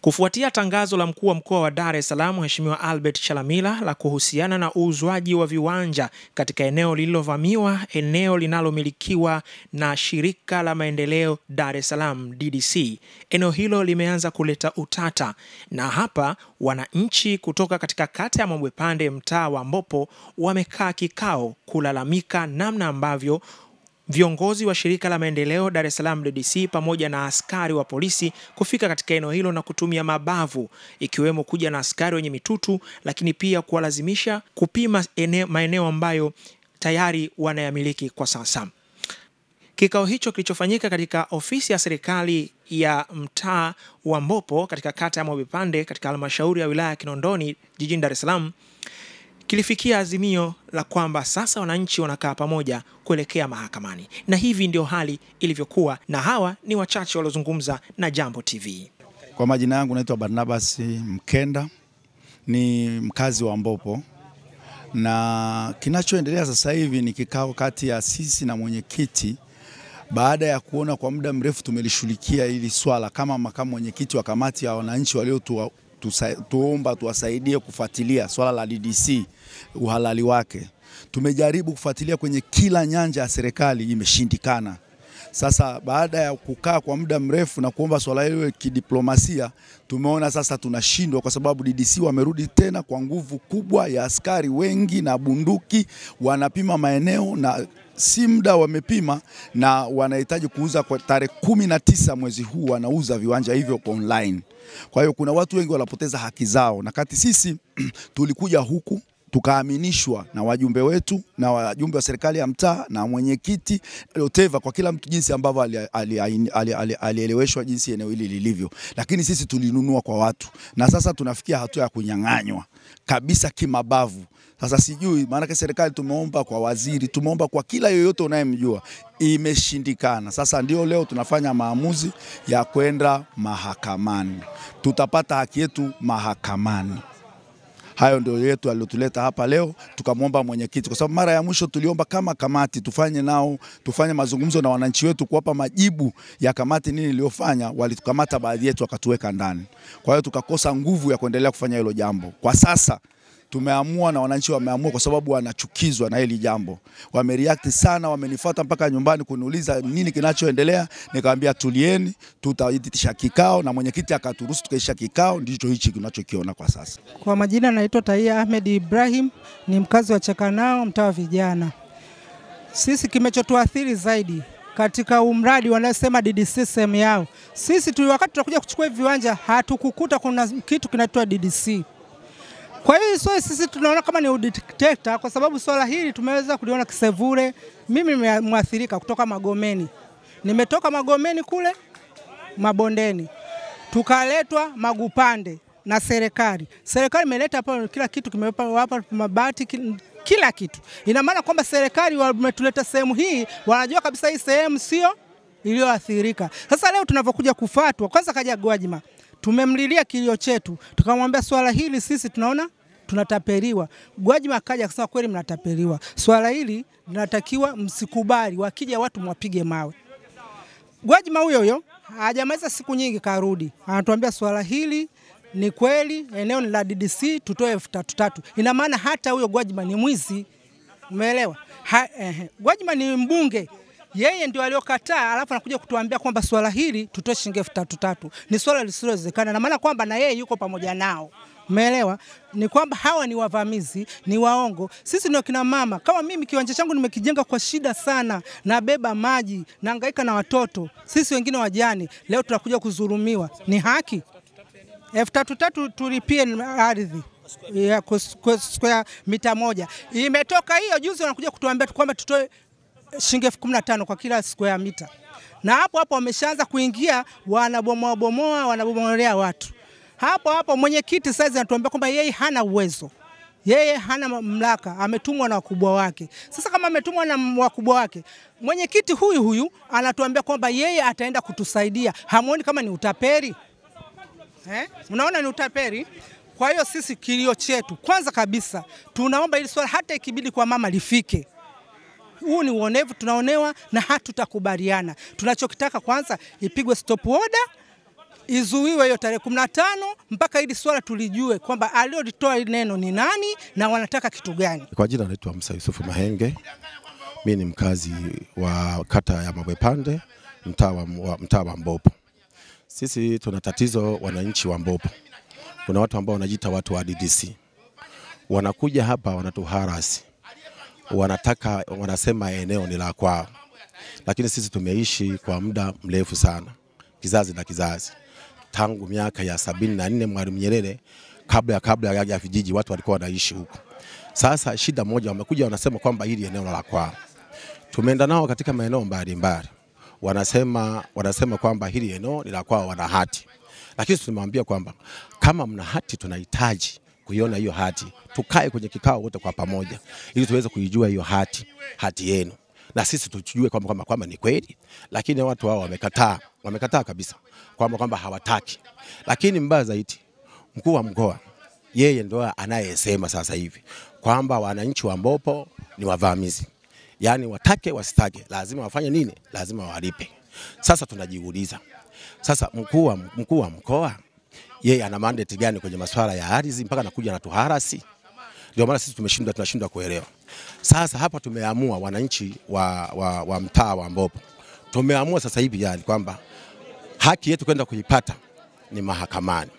Kufuatia tangazo la mkuu wa mkoa wa Dar es Salaam Mheshimiwa Albert Chalamila la kuhusiana na uuzwaji wa viwanja katika eneo lililovamiwa, eneo linalomilikiwa na Shirika la Maendeleo Dar es Salaam DDC, eneo hilo limeanza kuleta utata, na hapa wananchi kutoka katika kata ya Mwembepande, mtaa wa Mbopo, wamekaa kikao kulalamika namna ambavyo viongozi wa Shirika la Maendeleo Dar es Salaam DDC pamoja na askari wa polisi kufika katika eneo hilo na kutumia mabavu, ikiwemo kuja na askari wenye mitutu, lakini pia kuwalazimisha kupima maeneo ambayo tayari wanayamiliki kwa sasa. Kikao hicho kilichofanyika katika ofisi ya serikali ya mtaa wa Mbopo katika kata ya Mwembepande katika halmashauri ya wilaya ya Kinondoni jijini Dar es Salaam kilifikia azimio la kwamba sasa wananchi wanakaa pamoja kuelekea mahakamani, na hivi ndio hali ilivyokuwa, na hawa ni wachache waliozungumza na Jambo TV. Kwa majina yangu naitwa Barnabas Mkenda, ni mkazi wa Mbopo, na kinachoendelea sasa hivi ni kikao kati ya sisi na mwenyekiti. Baada ya kuona kwa muda mrefu tumelishughulikia hili swala kama makamu mwenyekiti wa kamati ya wananchi tuomba tuwasaidie kufuatilia swala la DDC uhalali wake. Tumejaribu kufuatilia kwenye kila nyanja ya serikali, imeshindikana. Sasa baada ya kukaa kwa muda mrefu na kuomba swala hilo kidiplomasia, tumeona sasa tunashindwa, kwa sababu DDC wamerudi tena kwa nguvu kubwa ya askari wengi na bunduki, wanapima maeneo na si muda wamepima, na wanahitaji kuuza kwa tarehe 19 mwezi huu, wanauza viwanja hivyo kwa online. Kwa hiyo kuna watu wengi wanapoteza haki zao, na kati sisi tulikuja huku tukaaminishwa na wajumbe wetu na wajumbe wa serikali ya mtaa na mwenyekiti Loteva, kwa kila mtu jinsi ambavyo alieleweshwa jinsi eneo hili lilivyo, lakini sisi tulinunua kwa watu, na sasa tunafikia hatua ya kunyang'anywa kabisa kimabavu. Sasa sijui, maana serikali tumeomba kwa waziri, tumeomba kwa kila yoyote unayemjua, imeshindikana. Sasa ndio leo tunafanya maamuzi ya kwenda mahakamani. Tutapata haki yetu mahakamani. Hayo ndio yetu aliyotuleta hapa leo. Tukamwomba mwenyekiti, kwa sababu mara ya mwisho tuliomba kama kamati tufanye mazungumzo na wananchi wetu, kuwapa majibu ya kamati nini iliyofanya. Walitukamata baadhi yetu wakatuweka ndani. Kwa hiyo tukakosa nguvu ya kuendelea kufanya hilo jambo. Kwa sasa tumeamua na wananchi wameamua, kwa sababu wanachukizwa na hili jambo. Wamereact sana, wamenifuata mpaka nyumbani kuniuliza nini kinachoendelea. Nikamwambia tulieni, tutaitisha kikao, na mwenyekiti akaturuhusu tukaisha kikao. Ndicho hichi tunachokiona kwa sasa. Kwa majina naitwa Taia Ahmed Ibrahim, ni mkazi wa Chakanao, mtaa wa Vijana. Sisi kimechotuathiri zaidi katika umradi wanasema DDC sehemu yao, sisi wakati tunakuja kuchukua viwanja hatukukuta kuna kitu kinaitwa DDC. Kwa hiyo sisi tunaona kama ni udikteta, kwa sababu swala hili tumeweza kuliona Kisevure. Mimi nimeathirika kutoka Magomeni. Nimetoka Magomeni kule Mabondeni, tukaletwa Magupande na serikali. Serikali imeleta hapa kila kitu, kimewapa hapa mabati, kila kitu. Ina maana kwamba serikali wametuleta sehemu hii, wanajua kabisa hii sehemu sio iliyoathirika. Sasa leo tunavokuja kufuatwa, kwanza kaja Gwajima, tumemlilia kilio chetu, tukamwambia swala hili sisi tunaona tunatapeliwa. Gwajima akaja akasema kweli mnatapeliwa. Swala hili linatakiwa msikubali, wakija watu mwapige mawe. Gwajima huyo hajamaliza siku nyingi karudi, anatuambia swala hili ni kweli, eneo ni la DDC, tutoe 3,300. Ina maana hata huyo Gwajima ni mwizi. Umeelewa? Gwajima ni mbunge, yeye ndio aliokataa, alafu anakuja kutuambia kwamba swala hili tutoe shilingi 3,300. Ni swala lisilowezekana, na maana kwamba na yeye yuko pamoja nao. Umeelewa? Ni kwamba hawa ni wavamizi, ni waongo. Sisi ndio kina mama. Kama mimi kiwanja changu nimekijenga kwa shida sana, nabeba maji, nahangaika na watoto. Sisi wengine wajane, leo tunakuja kudhulumiwa. Ni haki? 3,300 tulipie ardhi ya square mita 1. Imetoka hiyo juzi wanakuja kutuambia kwamba tutoe shilingi 15,000 kwa kila square mita. Na hapo wameshaanza kuingia, wanabomolea watu. Hapo mwenyekiti sasa anatuambia kwamba yeye hana uwezo. Yeye hana mamlaka, ametumwa na wakubwa wake. Sasa kama ametumwa na wakubwa wake, mwenyekiti huyu anatuambia kwamba yeye ataenda kutusaidia. Hamuoni kama ni utapeli? Unaona ni utapeli? Kwa hiyo sisi kilio chetu, kwanza kabisa tunaomba ili swala hata ikibidi kwa mama lifike. Huu ni uonevu, tunaonewa na hatutakubaliana. Tunachokitaka kwanza ipigwe stop order, izuiwe hiyo tarehe 15 mpaka hili swala tulijue kwamba aliyolitoa neno ni nani na wanataka kitu gani. Kwa jina naitwa Musa Yusufu Mahenge. Mimi ni mkazi wa kata ya Mabwepande, mtaa wa Mbopo. Sisi tuna tatizo wananchi wa Mbopo. Kuna watu ambao wanajiita watu wa DDC. Wanakuja hapa wanatuharasi. Wanasema eneo ni la kwao. Lakini sisi tumeishi kwa muda mrefu sana. Kizazi na kizazi. Tangu miaka ya 74 Mwalimu Nyerere, kabla ya vijiji watu walikuwa wanaishi huko. Sasa shida moja, wamekuja wanasema kwamba hili eneo la kwao. Tumeenda nao katika maeneo mbalimbali. Wanasema kwamba hili eneo ni la kwao, wana hati. Lakini tumemwambia kwamba kama mna hati tunahitaji kuiona hiyo hati. Tukae kwenye kikao wote kwa pamoja ili tuweze kuijua hiyo hati yenu. Na sisi tujue kwamba ni kweli. Lakini watu hao wamekataa kabisa kwamba hawataki. Lakini mbaya zaidi, mkuu wa mkoa yeye ndio anayesema sasa hivi kwamba wananchi wa Mbopo ni wavamizi. Yaani watake wasitake lazima wafanye nini? Lazima walipe. Sasa tunajiuliza. Sasa mkuu wa mkoa yeye ana mandate gani kwenye masuala ya ardhi mpaka anakuja na tuharasi? Ndio maana sisi tunashindwa kuelewa. Sasa hapa tumeamua wananchi wa mtaa wa Mbopo. Tumeamua sasa hivi yani kwamba haki yetu kwenda kuipata ni mahakamani.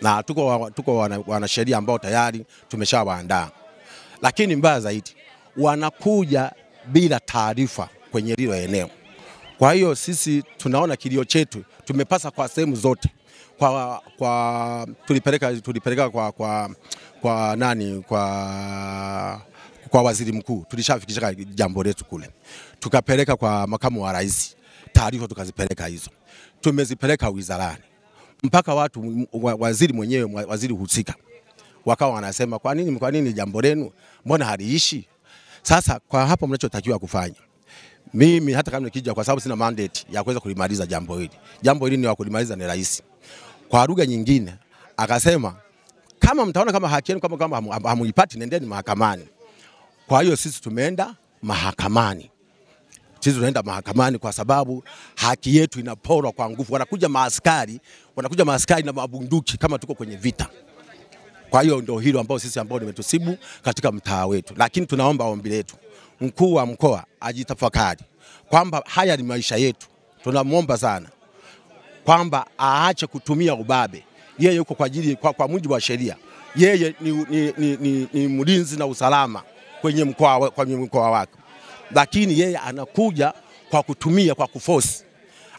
Na tuko wanasheria ambao tayari tumeshawaandaa. Lakini mbaya zaidi, wanakuja bila taarifa kwenye hilo eneo. Kwa hiyo sisi tunaona kilio chetu tumepasa kwa sehemu zote. Tulipeleka kwa waziri mkuu, tulishafikisha jambo letu kule. Tukapeleka kwa makamu wa rais, taarifa tukazipeleka hizo. Tumezipeleka wizarani. Mpaka watu waziri mwenyewe, waziri husika, wakawa wanasema kwa nini jambo lenu mbona haliishi? Sasa kwa hapo mnachotakiwa kufanya, mimi hata kama nikija kwa sababu sina mandate ya kuweza kulimaliza jambo hili. Jambo hili ni wa kulimaliza ni rais. Kwa lugha nyingine akasema kama mtaona kama haki yenu kama hamuipati nendeni mahakamani. Kwa hiyo sisi tumeenda mahakamani. Sisi tunaenda mahakamani kwa sababu haki yetu inaporwa kwa nguvu. Wanakuja maaskari na mabunduki kama tuko kwenye vita. Kwa hiyo ndio hilo ambao sisi ambao limetusibu katika mtaa wetu. Lakini tunaomba ombi letu, mkuu wa mkoa ajitafakari kwamba haya ni maisha yetu. Tunamuomba sana kwamba aache kutumia ubabe. Yeye yuko kwa mujibu wa sheria. Yeye ni mlinzi na usalama kwenye mkoa wake. Lakini yeye anakuja kwa kutumia, kwa kuforce.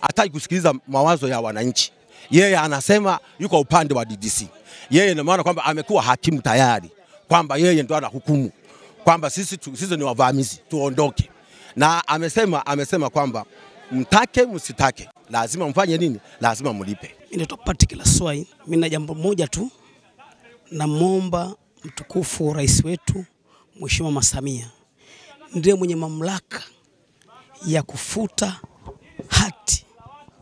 Hataki kusikiliza mawazo ya wananchi. Yeye anasema yuko upande wa DDC. Yeye ina maana kwamba amekuwa hakimu tayari, kwamba yeye ndo anahukumu kwamba sisi ni wavamizi, tuondoke. Na amesema kwamba mtake msitake lazima mfanye nini? Lazima mlipe. Mimi ndo particular swai. Mimi na jambo moja tu, namwomba mtukufu rais wetu Mheshimiwa Mama Samia ndiye mwenye mamlaka ya kufuta hati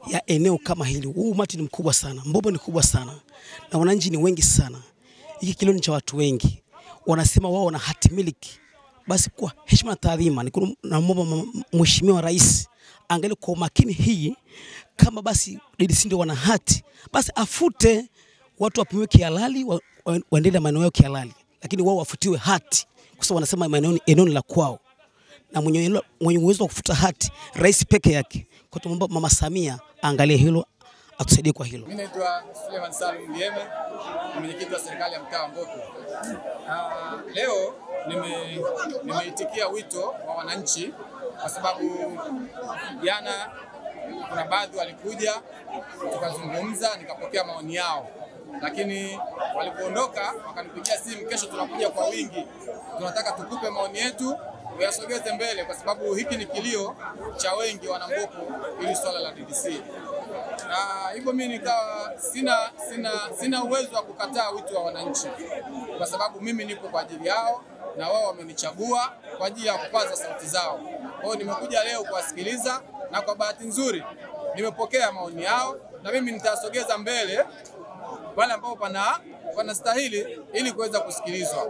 ya eneo kama hili. Huu umati ni mkubwa sana, Mbopo ni kubwa sana, na wananchi ni wengi sana. Hiki kilio ni cha watu wengi. Wanasema wao wana hati miliki. Basi kwa heshima na taadhima naomba Mheshimiwa Rais angalie kwa makini hii, kama basi DDC ndio wana hati, basi afute, watu wapimiwe kihalali, waendelee maeneo yao kihalali, lakini wao wafutiwe hati kwa sababu wanasema maeneo eneo la kwao. Na mwenye uwezo wa kufuta hati rais peke yake. Kwa tunaomba Mama Samia angalie hilo, atusaidie kwa hilo. Mimi naitwa Suleiman Salum Ndieme, mwenyekiti wa serikali ya mtaa wa Mbopo. Leo nimeitikia wito wa wananchi kwa sababu jana kuna baadhi walikuja tukazungumza, nikapokea maoni yao. Lakini walipoondoka wakanipigia simu, kesho tunakuja kwa wingi, tunataka tukupe maoni yetu uyasogeze mbele kwa sababu hiki ni kilio cha wengi wana Mbopo ili swala la DDC. Na hivyo mimi nikawa sina uwezo wa kukataa wito wa wananchi kwa sababu mimi nipo kwa ajili yao na wao wamenichagua kwa ajili ya kupaza sauti zao. Kwa hiyo nimekuja leo kuwasikiliza na kwa bahati nzuri nimepokea maoni yao na mimi nitasogeza mbele wale ambao wanastahili ili kuweza kusikilizwa.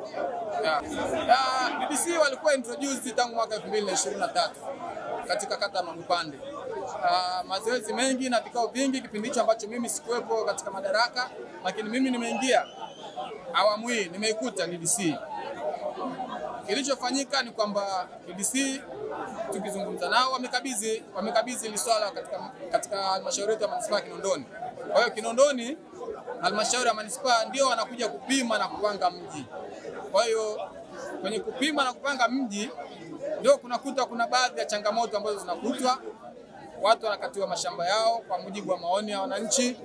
DDC walikuwa introduced tangu mwaka 2023 katika kata ya Mabwepande. mazoezi mengi na vikao vingi kipindi hicho ambacho mimi sikuwepo katika madaraka, lakini mimi nimeingia awamu hii nimeikuta DDC. Kilichofanyika ni kwamba DDC tukizungumza nao wamekabidhi ile swala katika halmashauri yetu ya manispaa Kinondoni. Kwa hiyo Kinondoni halmashauri ya manispaa ndio wanakuja kupima na kupanga mji. Kwa hiyo kwenye kupima na kupanga mji ndio kuna baadhi ya changamoto ambazo zinakutwa. Watu wanakatiwa mashamba yao kwa mujibu wa maoni ya wananchi.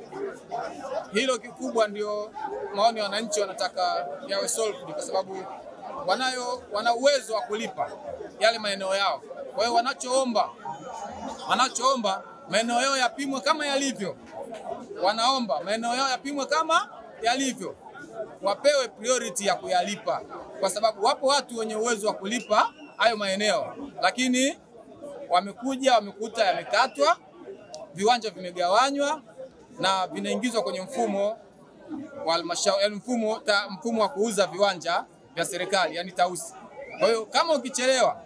Hilo kikubwa ndio maoni ya wananchi wanataka yawe solved, kwa sababu wana uwezo wa kulipa yale maeneo yao. Kwa hiyo wanachoomba maeneo yao yapimwe kama yalivyo. Wanaomba maeneo yao yapimwe kama yalivyo, wapewe priority ya kuyalipa, kwa sababu wapo watu wenye uwezo wa kulipa hayo maeneo, lakini wamekuta yamekatwa, viwanja vimegawanywa na vinaingizwa kwenye mfumo wa halmashauri, mfumo wa kuuza viwanja vya serikali, yani tausi. Kwa hiyo kama ukichelewa,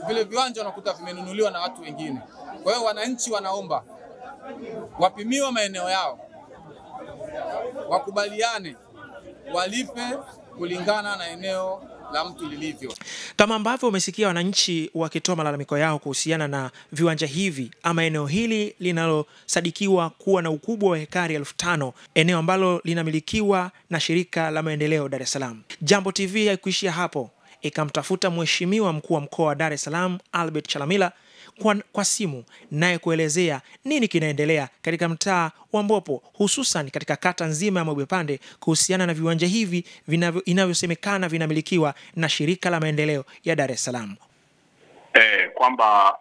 vile viwanja unakuta vimenunuliwa na watu wengine. Kwa hiyo wananchi wanaomba wapimiwe maeneo yao, wakubaliane, walipe kulingana na eneo la mtu lilivyo. Kama ambavyo umesikia wananchi wakitoa malalamiko yao kuhusiana na viwanja hivi ama eneo hili linalosadikiwa kuwa na ukubwa wa hekari 5,000, eneo ambalo linamilikiwa na shirika la maendeleo Dar es Salaam. Jambo TV haikuishia hapo, ikamtafuta mheshimiwa mkuu wa mkoa wa Dar es Salaam Albert Chalamila kwa simu, naye kuelezea nini kinaendelea katika mtaa wa Mbopo, hususan katika kata nzima ya Mwebepande kuhusiana na viwanja hivi inavyosemekana vinamilikiwa na shirika la maendeleo ya Dar es Salaam. Kwamba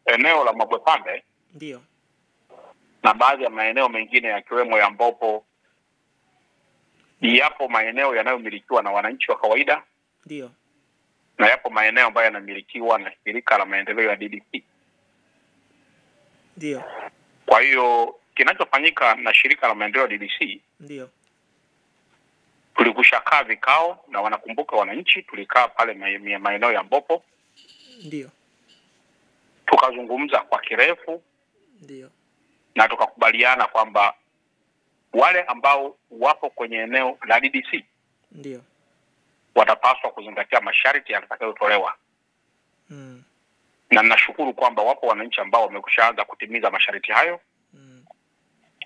eneo la Mwebepande ndio na baadhi ya maeneo mengine yakiwemo ya Mbopo, yapo maeneo yanayomilikiwa na wananchi wa kawaida, ndio, na yapo maeneo ambayo yanamilikiwa na shirika la maendeleo ya DDC. Ndio. Kwa hiyo kinachofanyika na shirika la maendeleo ya DDC, ndio, tulikushakaa vikao na wanakumbuka wananchi, tulikaa pale maeneo ya Mbopo, ndio, tukazungumza kwa kirefu, ndio, na tukakubaliana kwamba wale ambao wapo kwenye eneo la DDC, ndio, watapaswa kuzingatia masharti yatakayotolewa. Na ninashukuru kwamba wapo wananchi ambao wamekushaanza kutimiza masharti hayo.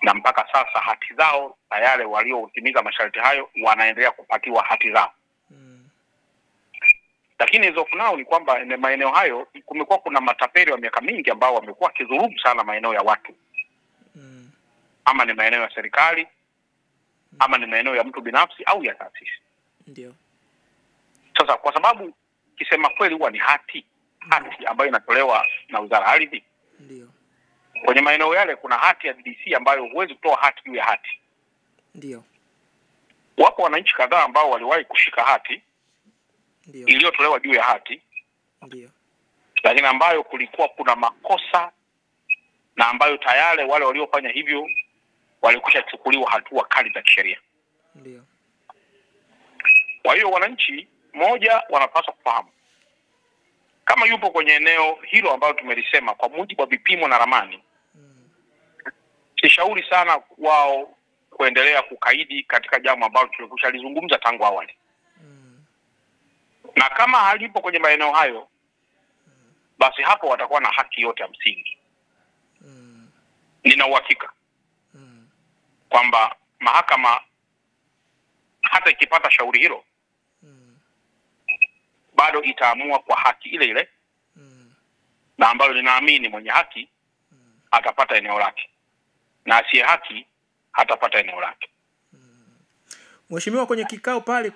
Na mpaka sasa hati zao tayari, waliotimiza masharti hayo wanaendelea kupatiwa hati zao. Lakini hizo funao ni kwamba maeneo hayo kumekuwa kuna matapeli wa miaka mingi ambao wamekuwa kidhulumu sana maeneo ya watu. Ama ni maeneo ya serikali, ama ni maeneo ya mtu binafsi au ya taasisi. Ndio. Sasa kwa sababu kisema kweli huwa ni hati ambayo inatolewa na Wizara ya Ardhi. Ndio. Kwenye maeneo yale kuna hati ya DDC ambayo huwezi kutoa hati juu ya hati. Ndio. Wapo wananchi kadhaa ambao waliwahi kushika hati iliyotolewa juu ya hati. Ndio. Lakini ambayo kulikuwa kuna makosa na ambayo tayari wale waliofanya hivyo walikushachukuliwa hatua kali za kisheria. Ndio. Kwa hiyo wananchi moja wanapaswa kufahamu, kama yupo kwenye eneo hilo ambalo tumelisema kwa mujibu wa vipimo na ramani, sishauri sana wao kuendelea kukaidi katika jambo ambalo tulikushalizungumza tangu awali. Na kama halipo kwenye maeneo hayo, basi hapo watakuwa na haki yote ya msingi. Nina uhakika kwamba mahakama hata ikipata shauri hilo, bado itaamua kwa haki ile ile, na ambalo linaamini mwenye haki atapata eneo lake na asiye haki hatapata eneo lake. Mheshimiwa, kwenye kikao pale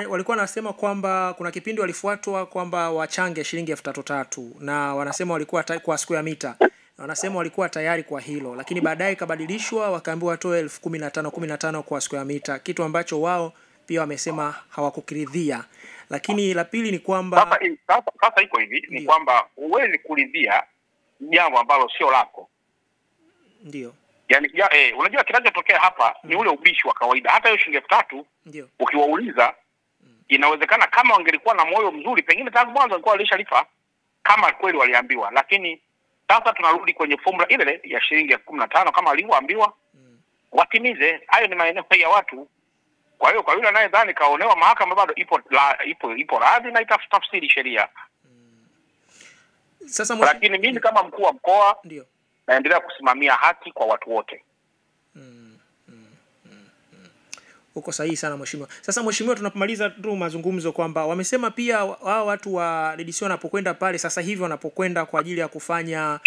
walikuwa wanasema kwamba kuna kipindi walifuatwa kwamba wachange shilingi 3,000 na wanasema walikuwa kwa siku ya mita. Wanasema walikuwa tayari kwa hilo, lakini baadaye ikabadilishwa wakaambiwa watoe 15,000 kwa siku ya mita, kitu ambacho wao pia wamesema hawakukiridhia. Lakini la pili ni kwamba sasa iko hivi, ni kwamba huwezi kuridhia jambo ambalo sio lako. Ndio. Yaani unajua kinachotokea hapa ni ule ubishi wa kawaida. Hata hiyo shilingi 3,000 ndio ukiwauliza, inawezekana kama wangelikuwa na moyo mzuri pengine tangu mwanzo walikuwa walishalipa kama kweli waliambiwa. Lakini Sasa tunarudi kwenye formula ile ya shilingi 15 kama alivyoambiwa, watimize. Hayo ni maeneo ya watu. Kwa hiyo kwa yule anayedhani kaonewa, mahakama bado ipo radhi na itafsiri sheria. Sasa lakini mimi kama mkuu wa mkoa ndio naendelea kusimamia haki kwa watu wote. Uko sahihi sana mheshimiwa. Sasa mheshimiwa, tunapomaliza tu mazungumzo kwamba wamesema pia hao watu wa DDC wanapokwenda pale sasa hivi, wanapokwenda kwa ajili ya kufanya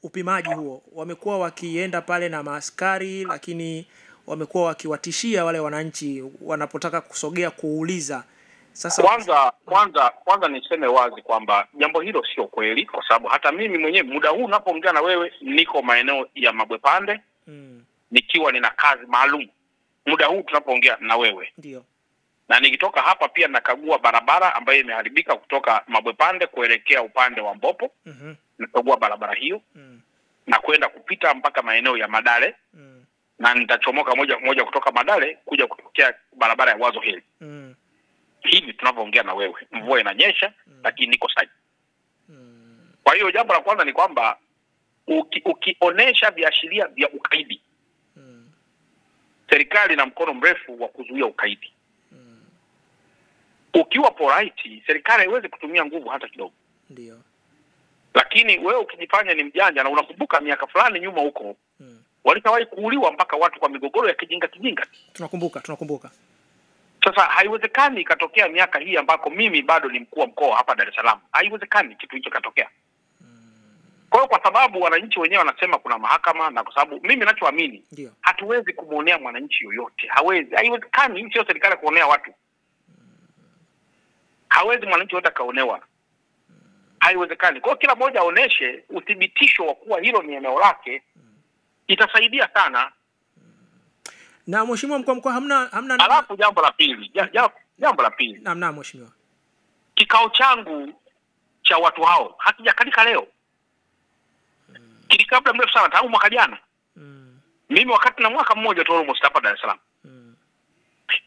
upimaji huo, wamekuwa wakienda pale na maaskari, lakini wamekuwa wakiwatishia wale wananchi wanapotaka kusogea kuuliza. Sasa kwanza niseme wazi kwamba jambo hilo sio kweli, kwa sababu hata mimi mwenyewe muda huu ninapoongea na wewe niko maeneo ya Mabwepande nikiwa nina kazi maalum. Muda huu tunapoongea na wewe. Ndio. Na nikitoka hapa pia nakagua barabara ambayo imeharibika kutoka Mabwepande kuelekea upande wa Mbopo. Nakagua barabara hiyo. Na kwenda kupita mpaka maeneo ya Madale. Na nitachomoka moja kutoka Madale kuja kutokea barabara ya Wazo Hill. Hivi tunapoongea na wewe mvua inanyesha, lakini niko sahihi. Kwa hiyo jambo la kwanza ni kwamba ukionesha viashiria vya ukaidi, serikali na mkono mrefu wa kuzuia ukaidi. Ukiwa polite, serikali haiwezi kutumia nguvu hata kidogo. Ndio. Lakini wewe ukijifanya ni mjanja, na unakumbuka miaka fulani nyuma huko walishawahi kuuliwa mpaka watu kwa migogoro ya kijinga. Tunakumbuka. Sasa haiwezekani ikatokea miaka hii ambako mimi bado ni mkuu wa mkoa hapa Dar es Salaam. Haiwezekani kitu hicho katokea. Kwa hiyo kwa sababu wananchi wenyewe wanasema kuna mahakama, na kwa sababu mimi ninachoamini hatuwezi kumuonea mwananchi yoyote. Haiwezekani, hii sio serikali kuonea watu. Hawezi mwananchi yote kaonewa. Haiwezekani. Kwa hiyo kila mmoja aoneshe uthibitisho wa kuwa hilo ni eneo lake. Itasaidia sana. Na mheshimiwa mkuu wa mkoa hamna alafu jambo la pili. Jambo la pili. Naam mheshimiwa. Kikao changu cha watu hao hakijakalika leo. Kilikaa muda mrefu sana tangu mwaka jana. Mimi wakati na mwaka mmoja tu almost hapa Dar es Salaam.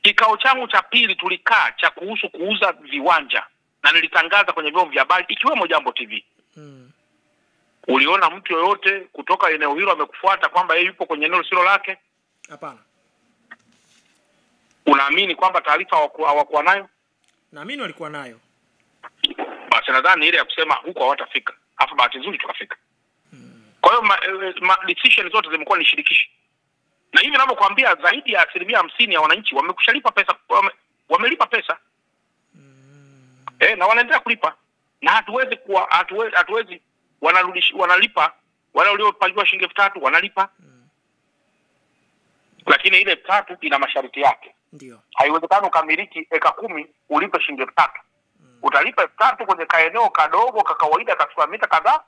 Kikao changu cha pili tulikaa cha kuhusu kuuza viwanja, na nilitangaza kwenye vyombo vya habari ikiwemo Jambo TV. Uliona mtu yoyote kutoka eneo hilo amekufuata kwamba yeye yupo kwenye eneo silo lake? Hapana. Unaamini kwamba taarifa hawakuwa nayo? Naamini walikuwa nayo. Basi nadhani ile ya kusema huko hawatafika. Afu bahati nzuri tukafika. Kwa hiyo decision zote zimekuwa ni shirikishi. Na hivi ninavyokuambia zaidi ya 50% ya wananchi wamekushalipa pesa, wamelipa pesa. Na wanaendelea kulipa. Na hatuwezi wanalipa wale waliopaliwa shilingi 3,000 wanalipa. Lakini ile 3 ina masharti yake. Ndio. Haiwezekani ukamiliki eka 10 ulipe shilingi 3,000. Utalipa 3,000 kwenye kaeneo kadogo ka kawaida ka mita kadhaa.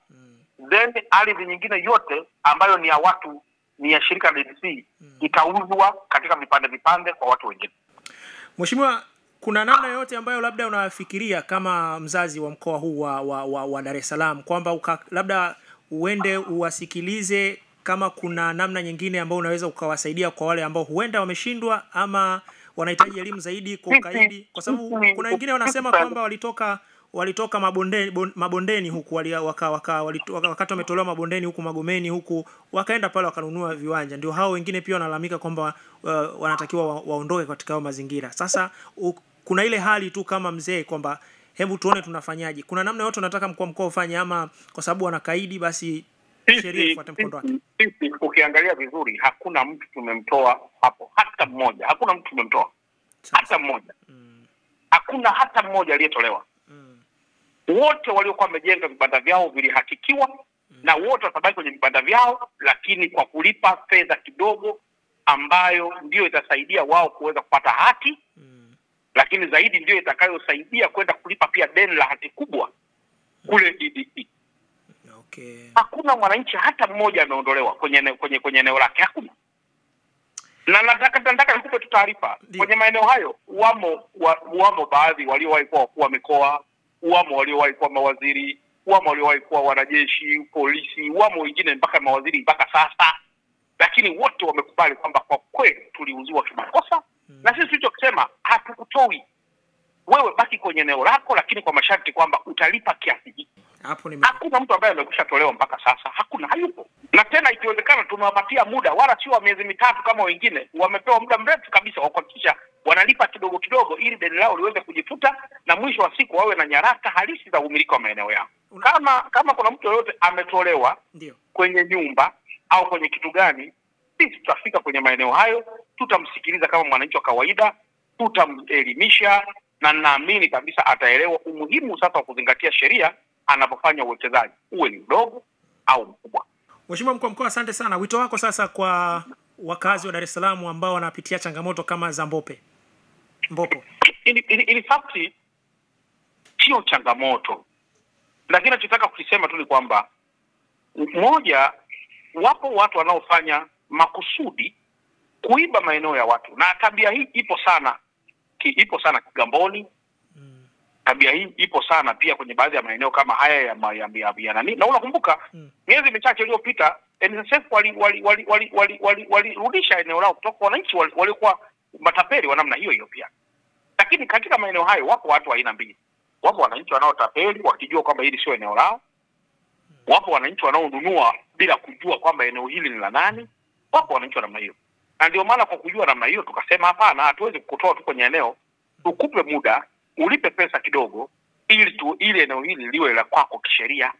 Then ardhi nyingine yote ambayo ni ya watu, ni ya shirika la DDC itauzwa katika vipande kwa watu wengine. Mheshimiwa, kuna namna yote ambayo labda unafikiria kama mzazi wa mkoa huu wa Dar es Salaam kwamba labda uende uwasikilize, kama kuna namna nyingine ambayo unaweza ukawasaidia kwa wale ambao huenda wameshindwa ama wanahitaji elimu zaidi kwa ukaidi? Kwa sababu kuna wengine wanasema kwamba walitoka mabondeni huku wakati wametolewa mabondeni huku Magomeni huku wakaenda pale wakanunua viwanja. Ndio hao wengine pia wanalalamika kwamba wanatakiwa waondoke katika hao mazingira. Sasa kuna ile hali tu kama mzee kwamba hebu tuone tunafanyaje. Kuna namna yote unataka mkuu wa mkoa ufanye, ama kwa sababu wanakaidi basi sheria ifuate mkondo wake? Ukiangalia vizuri hakuna mtu tumemtoa hapo, hata mmoja. Hakuna mtu tumemtoa. Hata mmoja. Hakuna hata mmoja aliyetolewa. Wote waliokuwa wamejenga vibanda vyao vilihakikiwa, na wote watabaki kwenye vibanda vyao, lakini kwa kulipa fedha kidogo ambayo ndio itasaidia wao kuweza kupata hati. Lakini zaidi ndio itakayosaidia kwenda kulipa pia deni la hati kubwa kule DDC. Hakuna mwananchi hata mmoja ameondolewa kwenye eneo lake, hakuna. Na nataka nikupe tu taarifa kwenye maeneo hayo wamo baadhi waliowahi kuwa wakuu wa mikoa, wamo waliowahi kuwa mawaziri, wamo waliowahi kuwa wanajeshi, polisi, wamo wengine mpaka mawaziri mpaka sasa. Lakini wote wamekubali kwamba kwa kweli tuliuziwa kimakosa. Na sisi tulichosema hatukutoi. Wewe baki kwenye eneo lako, lakini kwa masharti kwamba utalipa kiasi hiki. Hakuna mtu ambaye amekushatolewa mpaka sasa, hakuna, hayupo. Na tena ikiwezekana tumewapatia muda, wala sio wa miezi mitatu kama wengine. Wamepewa muda mrefu kabisa wa kuhakikisha wanalipa kidogo kidogo ili deni lao liweze kujifuta na mwisho wa siku wawe na nyaraka halisi za umiliki wa maeneo yao. Kama kuna mtu yoyote ametolewa kwenye nyumba au kwenye kitu gani, sisi tutafika kwenye maeneo hayo, tutamsikiliza kama mwananchi wa kawaida, tutamelimisha, na naamini kabisa ataelewa umuhimu sasa wa kuzingatia sheria anapofanya uwekezaji, uwe ni mdogo au mkubwa. Mheshimiwa Mkuu wa Mkoa, asante sana. Wito wako sasa kwa wakazi wa Dar es Salaam ambao wanapitia changamoto kama za Mbopo? In fact sio changamoto, lakini nachotaka kukisema tu ni kwamba moja, wapo watu wanaofanya makusudi kuiba maeneo ya watu, na tabia hii ipo sana Kigamboni. Tabia hii ipo sana pia kwenye baadhi ya maeneo kama haya ya nani. Na unakumbuka miezi michache iliyopita NSSF walirudisha eneo lao kutoka wananchi walikuwa matapeli wa namna hiyo pia. Lakini katika maeneo hayo wapo watu wa aina mbili. Wapo wananchi wanaotapeli wakijua kwamba hili sio eneo lao. Wapo wananchi wanaonunua bila kujua kwamba eneo hili ni la nani. Wapo wananchi wa namna hiyo. Na ndio maana kwa kujua namna hiyo tukasema hapana, hatuwezi kukutoa tu kwenye eneo, tukupe muda, ulipe pesa kidogo ili eneo hili liwe la kwako kisheria.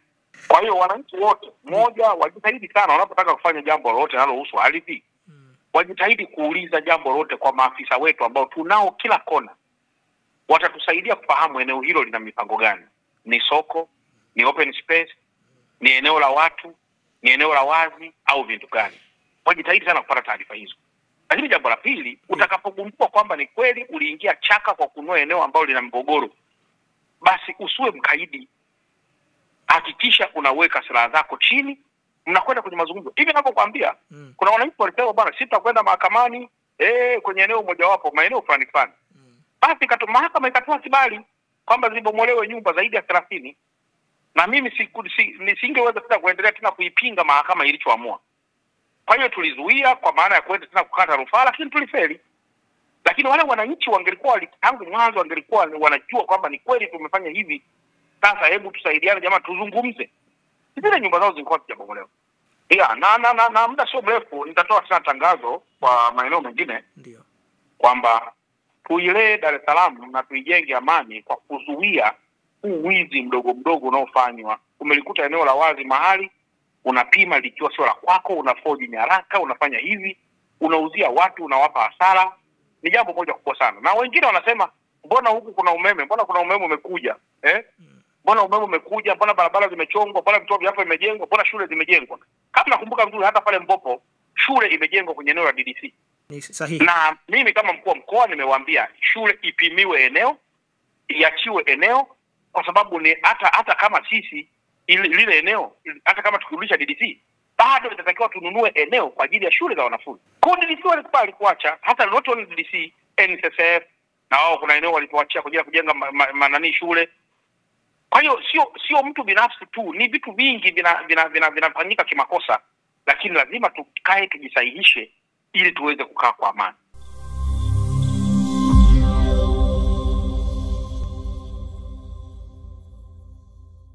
Kwa hiyo wananchi wote moja wajitahidi sana wanapotaka kufanya jambo lolote linalohusu ardhi. Wajitahidi kuuliza jambo lolote kwa maafisa wetu ambao tunao kila kona. Watatusaidia kufahamu eneo hilo lina mipango gani. Ni soko, ni open space, ni eneo la watu, ni eneo la wazi au vitu gani. Wajitahidi sana kupata taarifa hizo. Lakini jambo la pili, utakapogundua kwamba ni kweli uliingia chaka kwa kununua eneo ambalo lina mgogoro, basi usiwe mkaidi. Hakikisha unaweka silaha zako chini, mnakwenda kwenye mazungumzo. Hivi ninapokuambia, kuna wananchi walisema bwana, sisi tutakwenda mahakamani kwenye eneo moja wapo, maeneo fulani. Basi mahakama ikatoa kibali kwamba zibomolewe nyumba zaidi ya 30. Na mimi nisingeweza tena kuendelea tena kuipinga mahakama ilichoamua. Kwa hiyo tulizuia kwa maana ya kwenda tena kukata rufaa, lakini tulifeli. Lakini wale wananchi wangelikuwa tangu mwanzo wangelikuwa wanajua kwamba ni kweli tumefanya hivi. Sasa hebu tusaidiane jamaa, tuzungumze. Zile nyumba zao zilikuwa zijabomolewa. Na muda sio mrefu nitatoa tena tangazo kwa maeneo mengine. Ndio. Kwamba tuilee Dar es Salaam na tuijenge amani kwa kuzuia wizi mdogo mdogo unaofanywa. Umelikuta eneo la wazi mahali, unapima likiwa sio la kwako, unafoji nyaraka, unafanya hivi, unauzia watu, unawapa hasara. Ni jambo moja kubwa sana. Na wengine wanasema mbona huku kuna umeme? Mbona kuna umeme umekuja? Mbona umeme umekuja? Mbona barabara zimechongwa? Mbona vituo vya afya vimejengwa? Mbona shule zimejengwa? Kama nakumbuka vizuri, hata pale Mbopo shule imejengwa kwenye eneo la DDC. Ni sahihi. Na mimi kama mkuu wa mkoa nimewaambia shule ipimiwe eneo, iachiwe eneo, kwa sababu ni hata kama sisi lile eneo, hata kama tukirudisha DDC, bado itatakiwa tununue eneo kwa ajili ya shule za wanafunzi. Kwa DDC walikubali kuacha, hata lote wa DDC, NSSF, na wao kuna eneo walipoachia kwa ajili ya kujenga manani shule. Kwa hiyo sio mtu binafsi tu, ni vitu vingi vinafanyika kimakosa, lakini lazima tukae tujisahihishe ili tuweze kukaa kwa amani.